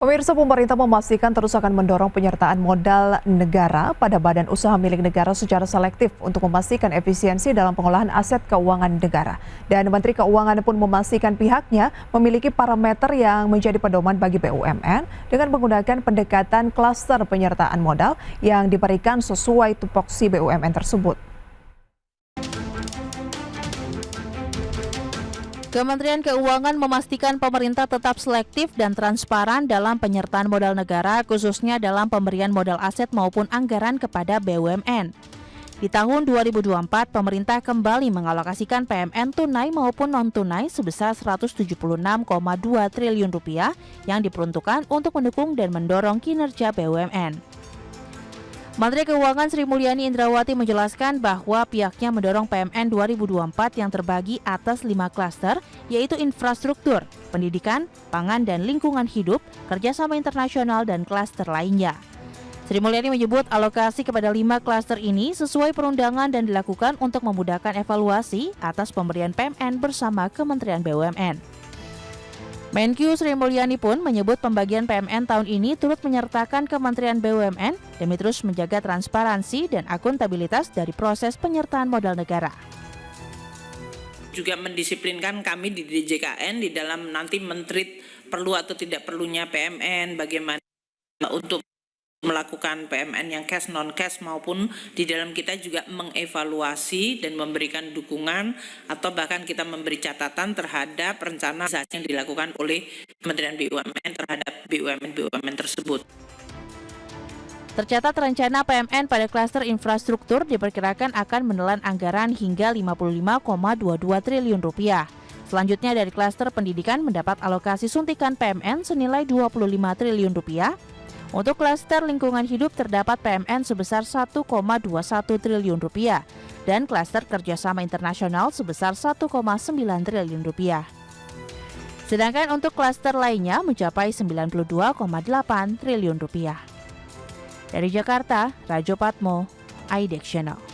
Pemirsa, pemerintah memastikan terus akan mendorong penyertaan modal negara pada badan usaha milik negara secara selektif untuk memastikan efisiensi dalam pengolahan aset keuangan negara. Dan Menteri Keuangan pun memastikan pihaknya memiliki parameter yang menjadi pedoman bagi BUMN dengan menggunakan pendekatan klaster penyertaan modal yang diberikan sesuai tupoksi BUMN tersebut. Kementerian Keuangan memastikan pemerintah tetap selektif dan transparan dalam penyertaan modal negara, khususnya dalam pemberian modal aset maupun anggaran kepada BUMN. Di tahun 2024, pemerintah kembali mengalokasikan PMN tunai maupun non-tunai sebesar Rp176,2 triliun yang diperuntukkan untuk mendukung dan mendorong kinerja BUMN. Menteri Keuangan Sri Mulyani Indrawati menjelaskan bahwa pihaknya mendorong PMN 2024 yang terbagi atas 5 klaster, yaitu infrastruktur, pendidikan, pangan dan lingkungan hidup, kerjasama internasional, dan klaster lainnya. Sri Mulyani menyebut alokasi kepada 5 klaster ini sesuai perundangan dan dilakukan untuk memudahkan evaluasi atas pemberian PMN bersama Kementerian BUMN. Menkyu Sri Mulyani pun menyebut pembagian PMN tahun ini turut menyertakan Kementerian BUMN demi terus menjaga transparansi dan akuntabilitas dari proses penyertaan modal negara. Juga mendisiplinkan kami di DJKN di dalam nanti menteri perlu atau tidak perlunya PMN, bagaimana untuk melakukan PMN yang cash non-cash maupun di dalam kita juga mengevaluasi dan memberikan dukungan atau bahkan kita memberi catatan terhadap rencana yang dilakukan oleh Kementerian BUMN terhadap BUMN tersebut. Tercatat rencana PMN pada klaster infrastruktur diperkirakan akan menelan anggaran hingga Rp55,22 triliun. Selanjutnya dari klaster pendidikan mendapat alokasi suntikan PMN senilai Rp25 triliun. Untuk klaster lingkungan hidup terdapat PMN sebesar Rp1,21 triliun dan klaster kerjasama internasional sebesar Rp1,9 triliun. Sedangkan untuk klaster lainnya mencapai Rp92,8 triliun. Dari Jakarta, Rajo Patmo, IDEX Channel.